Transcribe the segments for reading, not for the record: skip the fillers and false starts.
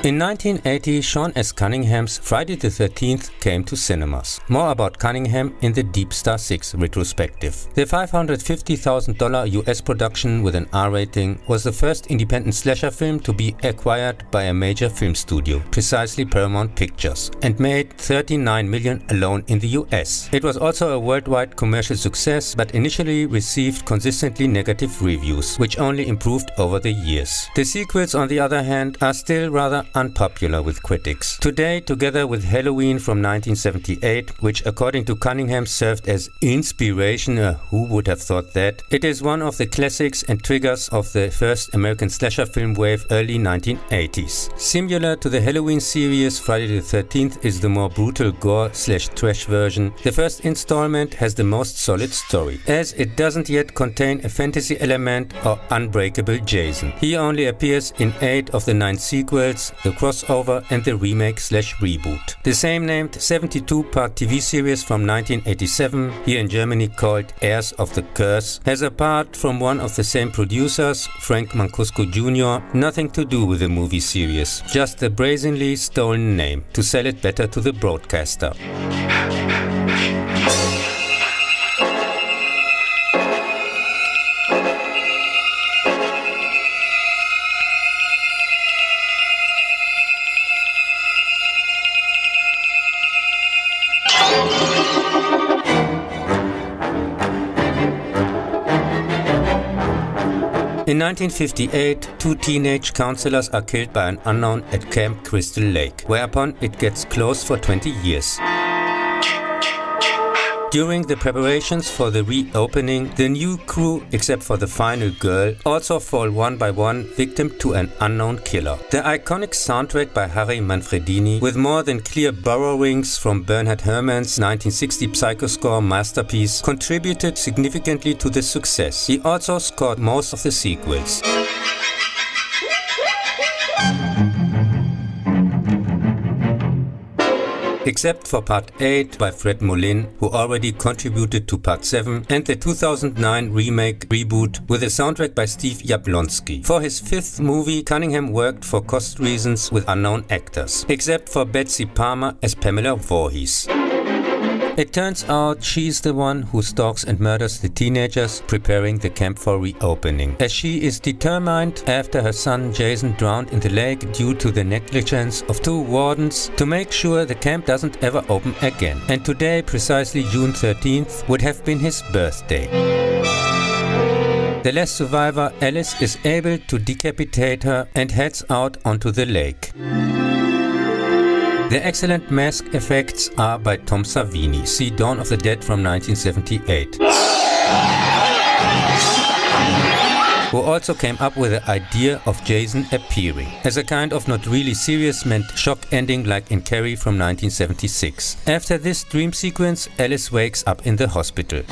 In 1980, Sean S. Cunningham's Friday the 13th came to cinemas. More about Cunningham in the Deep Star 6 retrospective. The $550,000 US production with an R rating was the first independent slasher film to be acquired by a major film studio, precisely Paramount Pictures, and made $39 million alone in the US. It was also a worldwide commercial success, but initially received consistently negative reviews, which only improved over the years. The sequels, on the other hand, are still rather unpopular with critics. Today, together with Halloween from 1978, which according to Cunningham served as inspiration, who would have thought that, it is one of the classics and triggers of the first American slasher film wave early 1980s. Similar to the Halloween series, Friday the 13th is the more brutal gore/trash version. The first installment has the most solid story, as it doesn't yet contain a fantasy element or unbreakable Jason. He only appears in 8 of the 9 sequels, the crossover and the remake/reboot. The same named 72-part TV series from 1987, here in Germany called Heirs of the Curse, has apart from one of the same producers, Frank Mancuso Jr., nothing to do with the movie series, just a brazenly stolen name to sell it better to the broadcaster. In 1958, 2 teenage counselors are killed by an unknown at Camp Crystal Lake, whereupon it gets closed for 20 years. During the preparations for the reopening, the new crew, except for the final girl, also fall one by one victim to an unknown killer. The iconic soundtrack by Harry Manfredini, with more than clear borrowings from Bernard Herrmann's 1960 Psycho score masterpiece, contributed significantly to the success. He also scored most of the sequels. Except for Part 8 by Fred Molin, who already contributed to Part 7, and the 2009 remake/reboot with a soundtrack by Steve Jablonski. For his 5th movie, Cunningham worked for cost reasons with unknown actors, except for Betsy Palmer as Pamela Voorhees. It turns out she's the one who stalks and murders the teenagers preparing the camp for reopening, as she is determined, after her son Jason drowned in the lake due to the negligence of 2 wardens, to make sure the camp doesn't ever open again. And today, precisely June 13th, would have been his birthday. The last survivor, Alice, is able to decapitate her and heads out onto the lake. The excellent mask effects are by Tom Savini. See Dawn of the Dead from 1978. Who also came up with the idea of Jason appearing, as a kind of not really serious meant shock ending like in Carrie from 1976. After this dream sequence, Alice wakes up in the hospital.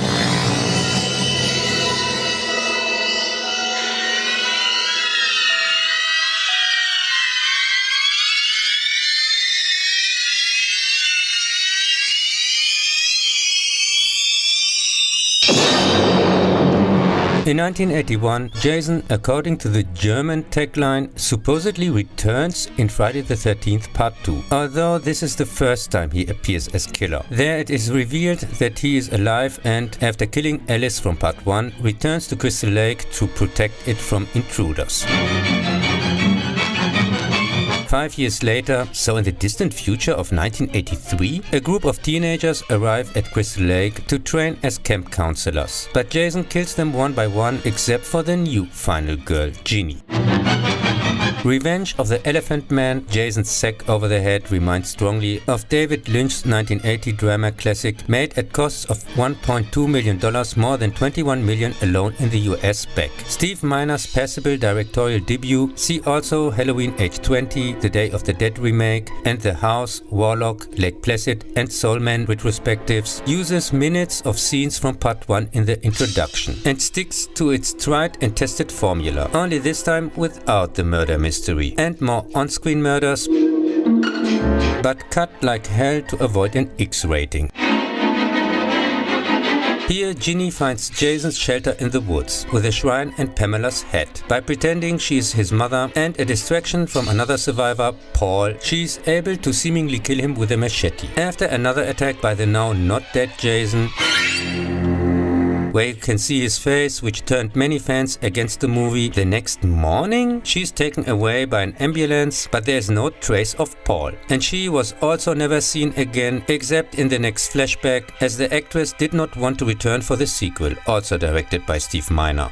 In 1981, Jason, according to the German tagline, supposedly returns in Friday the 13th Part 2, although this is the first time he appears as killer. There it is revealed that he is alive and, after killing Alice from Part 1, returns to Crystal Lake to protect it from intruders. 5 years later, so in the distant future of 1983, a group of teenagers arrive at Crystal Lake to train as camp counselors. But Jason kills them one by one except for the new final girl, Ginny. Revenge of the Elephant Man, Jason's sack over the head, reminds strongly of David Lynch's 1980 drama classic, made at costs of $1.2 million, more than $21 million alone in the US back. Steve Miner's passable directorial debut, see also Halloween Age 20, The Day of the Dead remake, and The House, Warlock, Lake Placid and Soul Man retrospectives, uses minutes of scenes from Part 1 in the introduction, and sticks to its tried and tested formula, only this time without the murder mystery and more on-screen murders, but cut like hell to avoid an X rating. Here, Ginny finds Jason's shelter in the woods, with a shrine and Pamela's head. By pretending she is his mother and a distraction from another survivor, Paul, she is able to seemingly kill him with a machete. After another attack by the now not dead Jason, where you can see his face, which turned many fans against the movie. The next morning, she's taken away by an ambulance, but there's no trace of Paul. And she was also never seen again, except in the next flashback, as the actress did not want to return for the sequel, also directed by Steve Miner.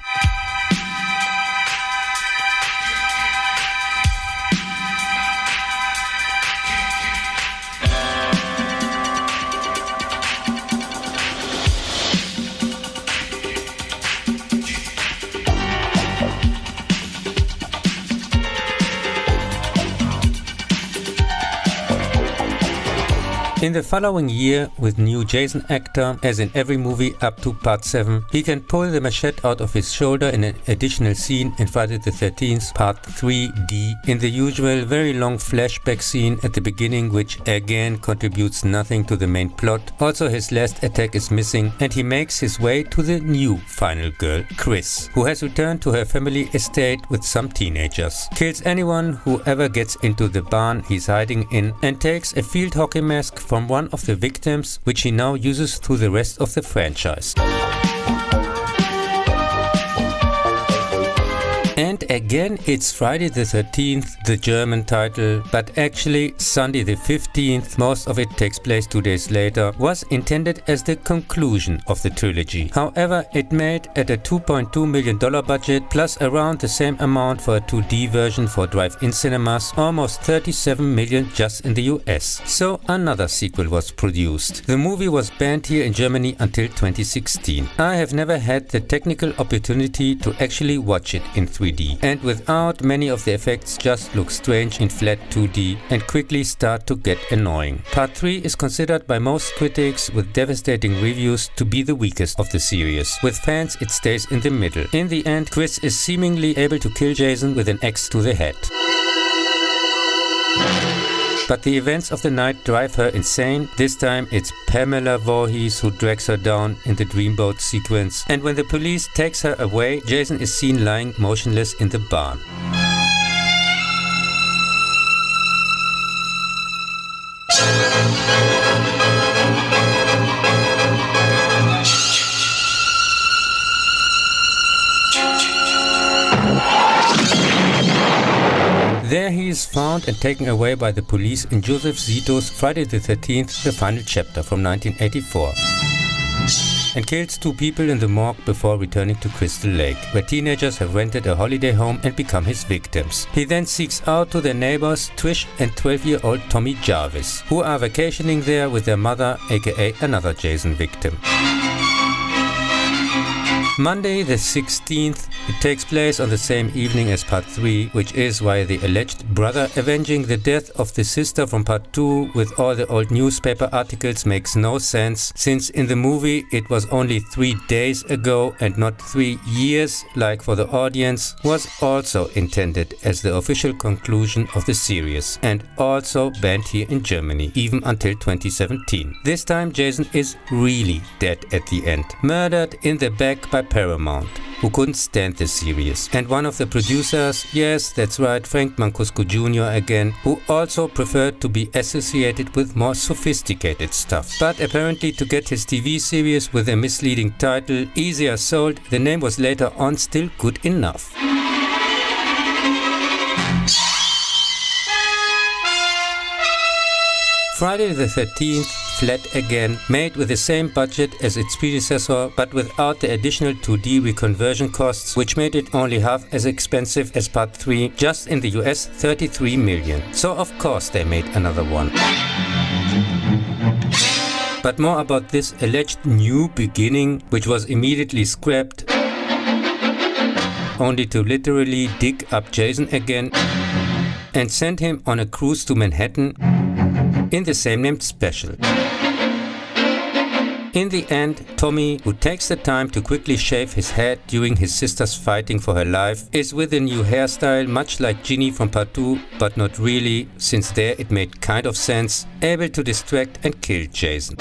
In the following year, with new Jason actor, as in every movie up to part 7, he can pull the machete out of his shoulder in an additional scene in Friday the 13th part 3D, in the usual very long flashback scene at the beginning, which again contributes nothing to the main plot. Also his last attack is missing, and he makes his way to the new final girl, Chris, who has returned to her family estate with some teenagers, kills anyone who ever gets into the barn he's hiding in, and takes a field hockey mask from one of the victims, which he now uses through the rest of the franchise. And again, it's Friday the 13th, the German title, but actually Sunday the 15th, most of it takes place 2 days later, was intended as the conclusion of the trilogy. However, it made at a $2.2 million budget, plus around the same amount for a 2D version for drive-in cinemas, almost $37 million just in the US. So another sequel was produced. The movie was banned here in Germany until 2016. I have never had the technical opportunity to actually watch it in 3D. And without many of the effects just look strange in flat 2D and quickly start to get annoying. Part 3 is considered by most critics with devastating reviews to be the weakest of the series. With fans it stays in the middle. In the end, Chris is seemingly able to kill Jason with an axe to the head. But the events of the night drive her insane. This time it's Pamela Voorhees who drags her down in the dreamboat sequence. And when the police takes her away, Jason is seen lying motionless in the barn. There he is found and taken away by the police in Joseph Zito's Friday the 13th, the final chapter from 1984. And kills 2 people in the morgue before returning to Crystal Lake, where teenagers have rented a holiday home and become his victims. He then seeks out to their neighbors Trish and 12-year-old Tommy Jarvis, who are vacationing there with their mother, aka another Jason victim. Monday the 16th, it takes place on the same evening as part 3, which is why the alleged brother avenging the death of the sister from part 2 with all the old newspaper articles makes no sense, since in the movie it was only 3 days ago and not 3 years like for the audience, was also intended as the official conclusion of the series and also banned here in Germany, even until 2017. This time Jason is really dead at the end, murdered in the back by Paramount, who couldn't stand the series. And one of the producers, yes, that's right, Frank Mancuso Jr. again, who also preferred to be associated with more sophisticated stuff. But apparently to get his TV series with a misleading title easier sold, the name was later on still good enough. Friday the 13th, flat again, made with the same budget as its predecessor, but without the additional 2D reconversion costs, which made it only half as expensive as part 3, just in the US 33 million. So of course they made another one. But more about this alleged new beginning, which was immediately scrapped, only to literally dig up Jason again and send him on a cruise to Manhattan in the same named special. In the end, Tommy, who takes the time to quickly shave his head during his sister's fighting for her life, is with a new hairstyle much like Ginny from part 2, but not really, since there it made kind of sense, able to distract and kill Jason.